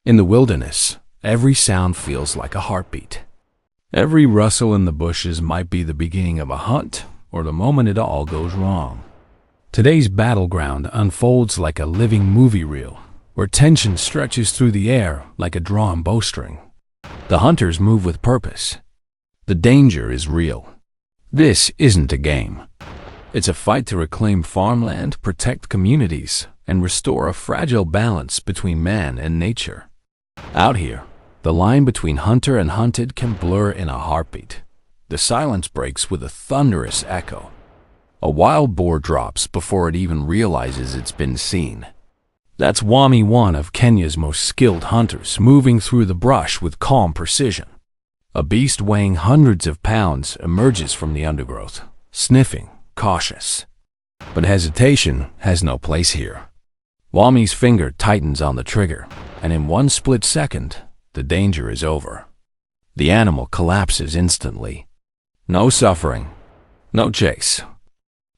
In the wilderness, every sound feels like a heartbeat. Every rustle in the bushes might be the beginning of a hunt or the moment it all goes wrong. Today's battleground unfolds like a living movie reel, where tension stretches through the air like a drawn bowstring. The hunters move with purpose. The danger is real. This isn't a game. It's a fight to reclaim farmland, protect communities, and restore a fragile balance between man and nature. Out here, the line between hunter and hunted can blur in a heartbeat. The silence breaks with a thunderous echo. A wild boar drops before it even realizes it's been seen. That's Wami, one of Kenya's most skilled hunters, moving through the brush with calm precision. A beast weighing hundreds of pounds emerges from the undergrowth, sniffing, cautious. But hesitation has no place here. Wami's finger tightens on the trigger, and in one split second, the danger is over. The animal collapses instantly. No suffering, no chase.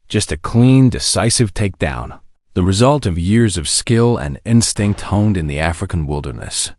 Just a clean, decisive takedown, the result of years of skill and instinct honed in the African wilderness.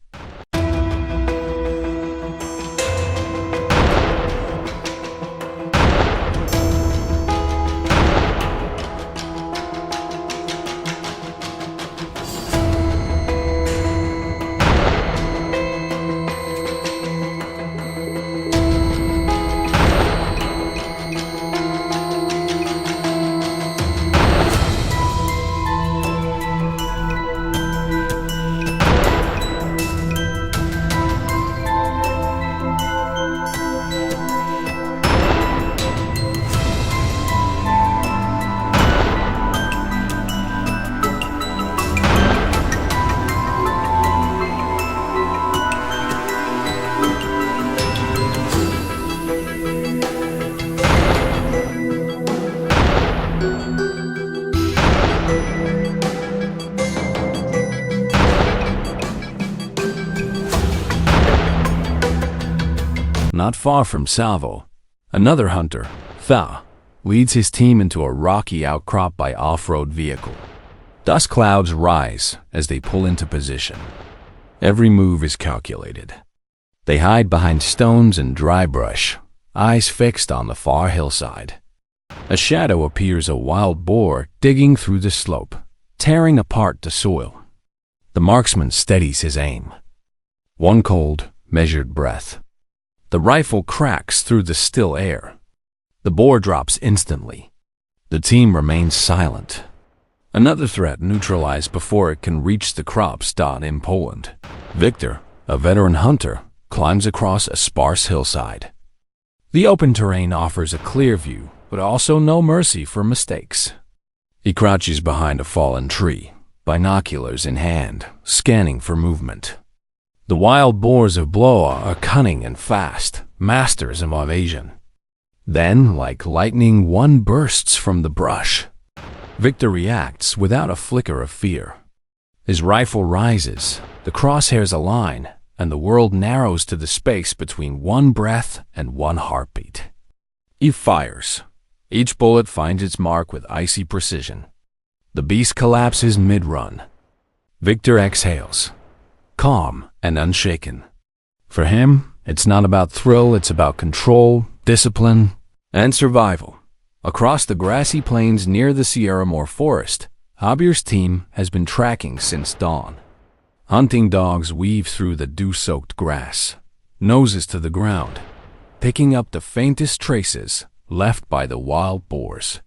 Not far from Salvo, another hunter, Tha, leads his team into a rocky outcrop by off-road vehicle. Dust clouds rise as they pull into position. Every move is calculated. They hide behind stones and dry brush, eyes fixed on the far hillside. A shadow appears, a wild boar digging through the slope, tearing apart the soil. The marksman steadies his aim. One cold, measured breath. The rifle cracks through the still air. The boar drops instantly. The team remains silent. Another threat neutralized before it can reach the crops. In Poland, Victor, a veteran hunter, climbs across a sparse hillside. The open terrain offers a clear view, but also no mercy for mistakes. He crouches behind a fallen tree, binoculars in hand, scanning for movement. The wild boars of Bloa are cunning and fast, masters of evasion. Then, like lightning, one bursts from the brush. Victor reacts without a flicker of fear. His rifle rises, the crosshairs align, and the world narrows to the space between one breath and one heartbeat. He fires. Each bullet finds its mark with icy precision. The beast collapses mid-run. Victor exhales, calm and unshaken. For him, it's not about thrill, it's about control, discipline, and survival. Across the grassy plains near the Sierra Moore forest, Habir's team has been tracking since dawn. Hunting dogs weave through the dew-soaked grass, noses to the ground, picking up the faintest traces left by the wild boars.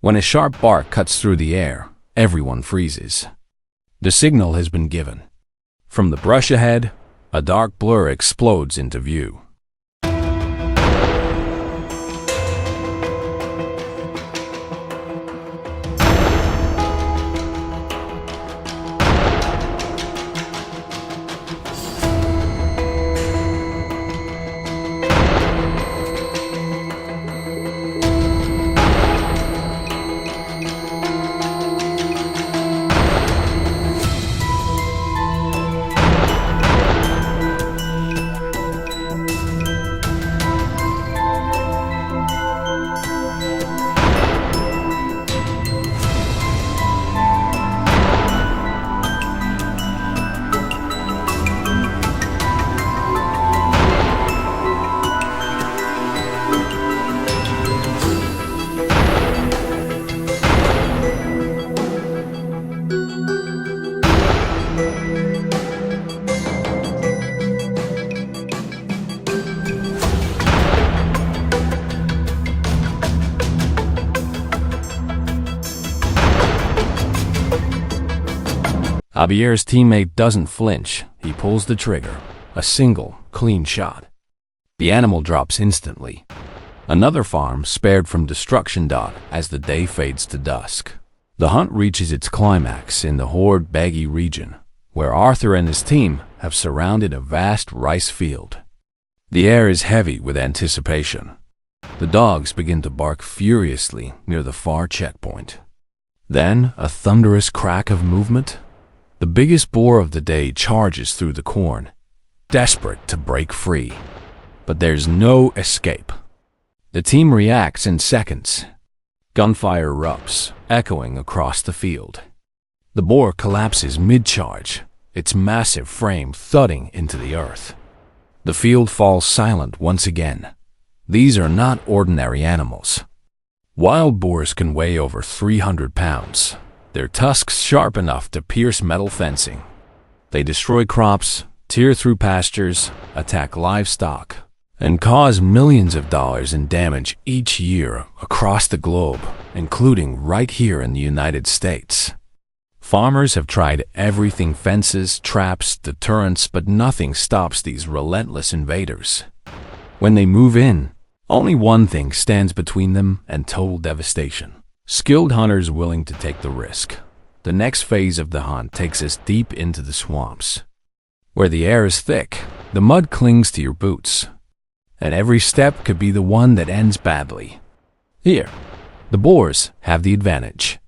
When a sharp bark cuts through the air, everyone freezes. The signal has been given. From the brush ahead, a dark blur explodes into view. Javier's teammate doesn't flinch. He pulls the trigger. A single, clean shot. The animal drops instantly. Another farm spared from destruction. As the day fades to dusk, the hunt reaches its climax in the Horde Baggy region, where Arthur and his team have surrounded a vast rice field. The air is heavy with anticipation. The dogs begin to bark furiously near the far checkpoint. Then, a thunderous crack of movement. The biggest boar of the day charges through the corn, desperate to break free. But there's no escape. The team reacts in seconds. Gunfire erupts, echoing across the field. The boar collapses mid-charge, its massive frame thudding into the earth. The field falls silent once again. These are not ordinary animals. Wild boars can weigh over 300 pounds, their tusks sharp enough to pierce metal fencing. They destroy crops, tear through pastures, attack livestock, and cause millions of dollars in damage each year across the globe, including right here in the United States. Farmers have tried everything: fences, traps, deterrents, but nothing stops these relentless invaders. When they move in, only one thing stands between them and total devastation: skilled hunters willing to take the risk. The next phase of the hunt takes us deep into the swamps. Where the air is thick, the mud clings to your boots, and every step could be the one that ends badly. Here, the boars have the advantage.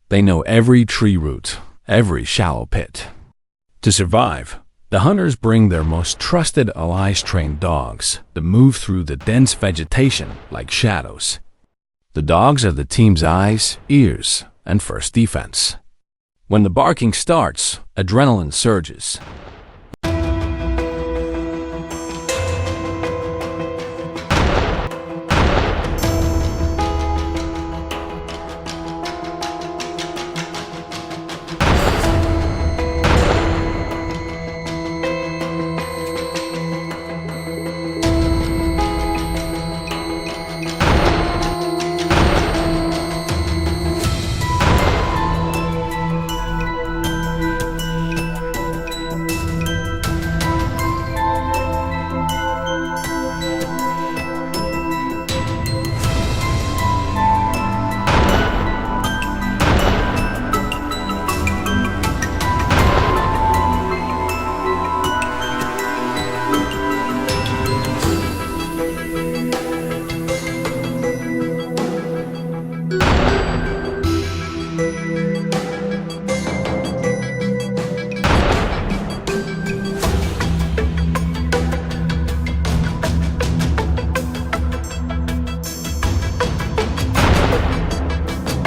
They know every tree root, every shallow pit. To survive, the hunters bring their most trusted allies, trained dogs, that move through the dense vegetation like shadows. The dogs are the team's eyes, ears, and first defense. When the barking starts, adrenaline surges.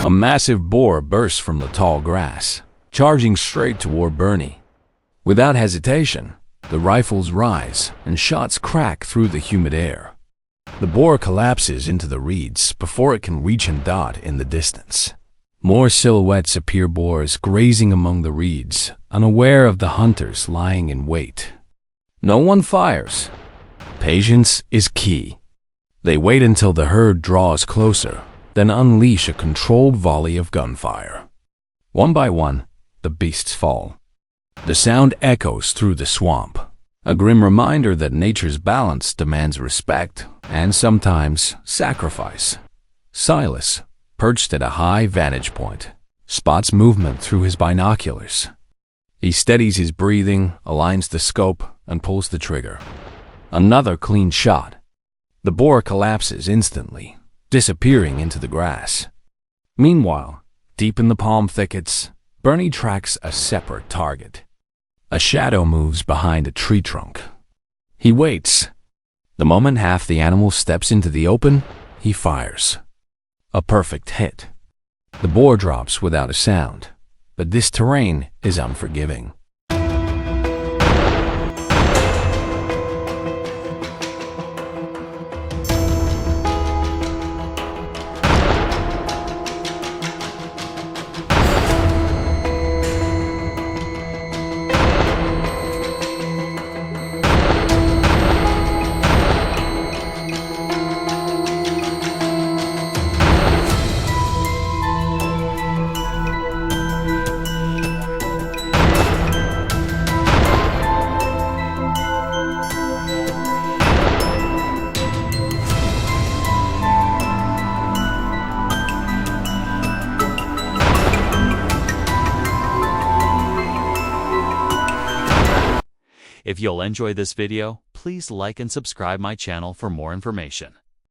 A massive boar bursts from the tall grass, charging straight toward Bernie. Without hesitation, the rifles rise and shots crack through the humid air. The boar collapses into the reeds before it can reach and dot in the distance. More silhouettes appear: boars grazing among the reeds, unaware of the hunters lying in wait. No one fires. Patience is key. They wait until the herd draws closer, then unleash a controlled volley of gunfire. One by one, the beasts fall. The sound echoes through the swamp, a grim reminder that nature's balance demands respect and sometimes sacrifice. Silas, perched at a high vantage point, spots movement through his binoculars. He steadies his breathing, aligns the scope, and pulls the trigger. Another clean shot. The boar collapses instantly, disappearing into the grass. Meanwhile, deep in the palm thickets, Bernie tracks a separate target. A shadow moves behind a tree trunk. He waits. The moment half the animal steps into the open, he fires. A perfect hit. The boar drops without a sound, but this terrain is unforgiving. If you'll enjoy this video, please like and subscribe my channel for more information.